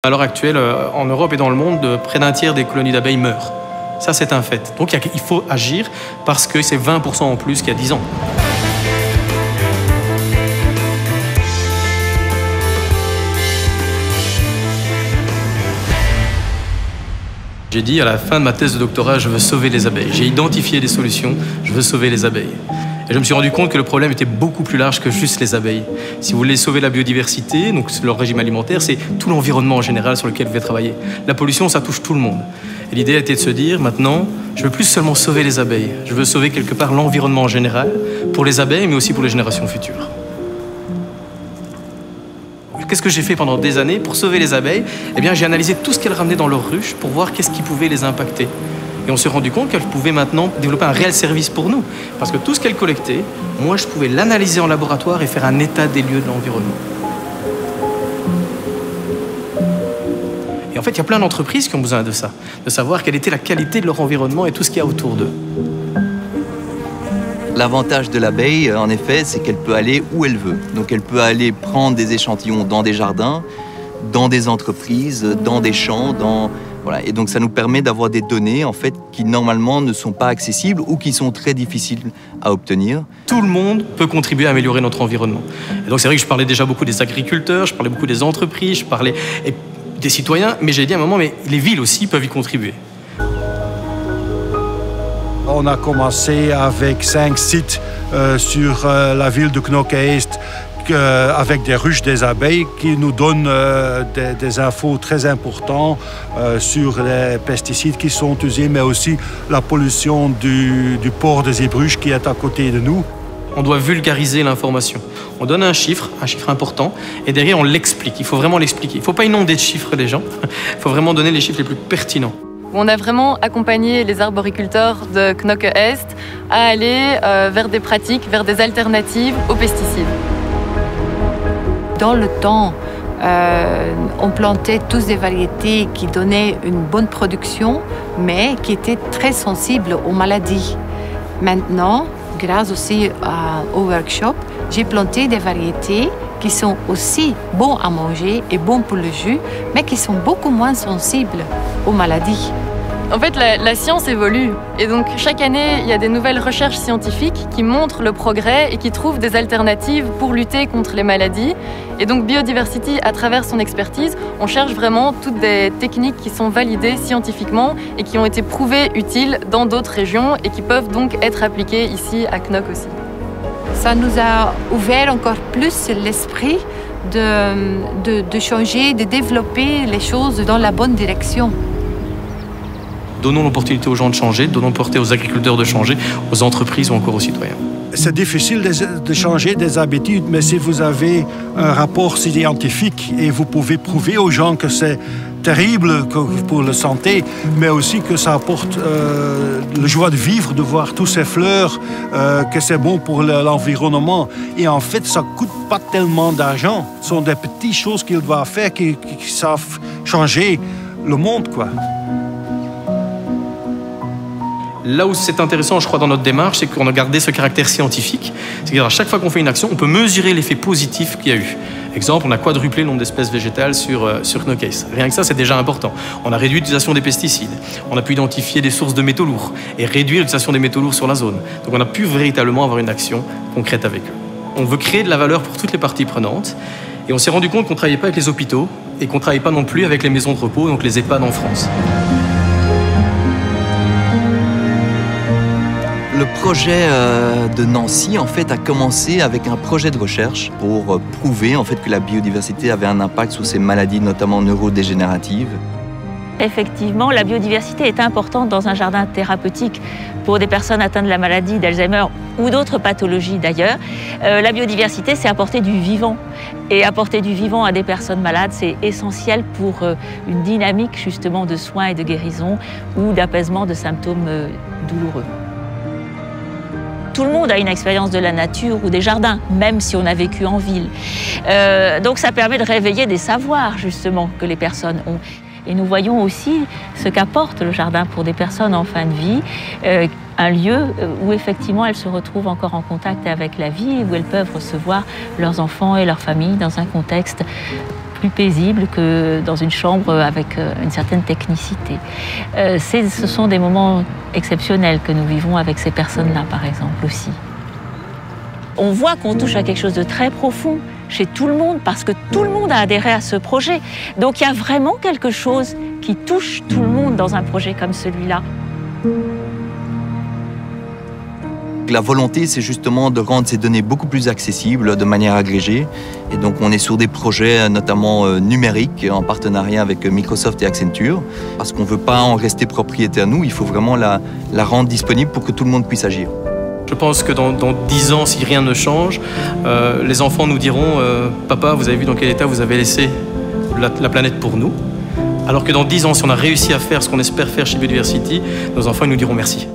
À l'heure actuelle, en Europe et dans le monde, près d'un tiers des colonies d'abeilles meurent. Ça, c'est un fait. Donc il faut agir parce que c'est 20% en plus qu'il y a 10 ans. J'ai dit à la fin de ma thèse de doctorat, je veux sauver les abeilles. J'ai identifié des solutions, je veux sauver les abeilles. Et je me suis rendu compte que le problème était beaucoup plus large que juste les abeilles. Si vous voulez sauver la biodiversité, donc leur régime alimentaire, c'est tout l'environnement en général sur lequel vous devez travailler. La pollution, ça touche tout le monde. Et l'idée était de se dire, maintenant, je veux plus seulement sauver les abeilles. Je veux sauver quelque part l'environnement en général, pour les abeilles, mais aussi pour les générations futures. Qu'est-ce que j'ai fait pendant des années pour sauver les abeilles? Eh bien, j'ai analysé tout ce qu'elles ramenaient dans leurs ruches pour voir qu'est-ce qui pouvait les impacter. Et on s'est rendu compte qu'elles pouvaient maintenant développer un réel service pour nous. Parce que tout ce qu'elles collectaient, moi, je pouvais l'analyser en laboratoire et faire un état des lieux de l'environnement. Et en fait, il y a plein d'entreprises qui ont besoin de ça, de savoir quelle était la qualité de leur environnement et tout ce qu'il y a autour d'eux. L'avantage de l'abeille, en effet, c'est qu'elle peut aller où elle veut. Donc elle peut aller prendre des échantillons dans des jardins, dans des entreprises, dans des champs, Voilà. Et donc ça nous permet d'avoir des données en fait, qui normalement ne sont pas accessibles ou qui sont très difficiles à obtenir. Tout le monde peut contribuer à améliorer notre environnement. Et donc c'est vrai que je parlais déjà beaucoup des agriculteurs, je parlais beaucoup des entreprises, je parlais des citoyens, mais j'ai dit à un moment, mais les villes aussi peuvent y contribuer. On a commencé avec 5 sites sur la ville de Knokke-Heist avec des ruches des abeilles qui nous donnent des infos très importantes sur les pesticides qui sont usés, mais aussi la pollution du port de Zeebrugge qui est à côté de nous. On doit vulgariser l'information. On donne un chiffre important, et derrière on l'explique. Il faut vraiment l'expliquer. Il ne faut pas inonder de chiffres les gens. Il faut vraiment donner les chiffres les plus pertinents. On a vraiment accompagné les arboriculteurs de Knokke-Heist à aller vers des pratiques, vers des alternatives aux pesticides. Dans le temps, on plantait tous des variétés qui donnaient une bonne production, mais qui étaient très sensibles aux maladies. Maintenant, grâce aussi au workshop, j'ai planté des variétés qui sont aussi bons à manger et bons pour le jus, mais qui sont beaucoup moins sensibles aux maladies. En fait, la science évolue et donc chaque année, il y a des nouvelles recherches scientifiques qui montrent le progrès et qui trouvent des alternatives pour lutter contre les maladies. Et donc Biodiversity, à travers son expertise, on cherche vraiment toutes des techniques qui sont validées scientifiquement et qui ont été prouvées utiles dans d'autres régions et qui peuvent donc être appliquées ici à Knokke aussi. Ça nous a ouvert encore plus l'esprit de changer, de développer les choses dans la bonne direction. Donnons l'opportunité aux gens de changer, donnons l'opportunité aux agriculteurs de changer, aux entreprises ou encore aux citoyens. C'est difficile de changer des habitudes, mais si vous avez un rapport scientifique et vous pouvez prouver aux gens que c'est terrible pour la santé, mais aussi que ça apporte la joie de vivre, de voir tous ces fleurs, que c'est bon pour l'environnement. Et en fait, ça ne coûte pas tellement d'argent. Ce sont des petites choses qu'ils doivent faire qui savent changer le monde, quoi. Là où c'est intéressant, je crois, dans notre démarche, c'est qu'on a gardé ce caractère scientifique. C'est-à-dire à chaque fois qu'on fait une action, on peut mesurer l'effet positif qu'il y a eu. Exemple, on a quadruplé le nombre d'espèces végétales sur Knokke-Heist. Rien que ça, c'est déjà important. On a réduit l'utilisation des pesticides. On a pu identifier des sources de métaux lourds et réduire l'utilisation des métaux lourds sur la zone. Donc on a pu véritablement avoir une action concrète avec eux. On veut créer de la valeur pour toutes les parties prenantes. Et on s'est rendu compte qu'on ne travaillait pas avec les hôpitaux et qu'on ne travaillait pas non plus avec les maisons de repos, donc les EHPAD en France. Le projet de Nancy en fait, a commencé avec un projet de recherche pour prouver en fait, que la biodiversité avait un impact sur ces maladies, notamment neurodégénératives. Effectivement, la biodiversité est importante dans un jardin thérapeutique pour des personnes atteintes de la maladie d'Alzheimer ou d'autres pathologies d'ailleurs. La biodiversité, c'est apporter du vivant. Et apporter du vivant à des personnes malades, c'est essentiel pour une dynamique justement de soins et de guérison ou d'apaisement de symptômes douloureux. Tout le monde a une expérience de la nature ou des jardins, même si on a vécu en ville. Donc ça permet de réveiller des savoirs, justement, que les personnes ont. Et nous voyons aussi ce qu'apporte le jardin pour des personnes en fin de vie, un lieu où effectivement elles se retrouvent encore en contact avec la vie, où elles peuvent recevoir leurs enfants et leurs familles dans un contexte plus paisible que dans une chambre avec une certaine technicité. Ce sont des moments exceptionnels que nous vivons avec ces personnes-là, par exemple, aussi. On voit qu'on touche à quelque chose de très profond chez tout le monde, parce que tout le monde a adhéré à ce projet. Donc il y a vraiment quelque chose qui touche tout le monde dans un projet comme celui-là. La volonté, c'est justement de rendre ces données beaucoup plus accessibles de manière agrégée. Et donc, on est sur des projets notamment numériques en partenariat avec Microsoft et Accenture. Parce qu'on ne veut pas en rester propriétaire nous, il faut vraiment la rendre disponible pour que tout le monde puisse agir. Je pense que dans 10 ans, si rien ne change, les enfants nous diront « Papa, vous avez vu dans quel état vous avez laissé la planète pour nous ?» Alors que dans 10 ans, si on a réussi à faire ce qu'on espère faire chez Biodiversity, nos enfants ils nous diront merci.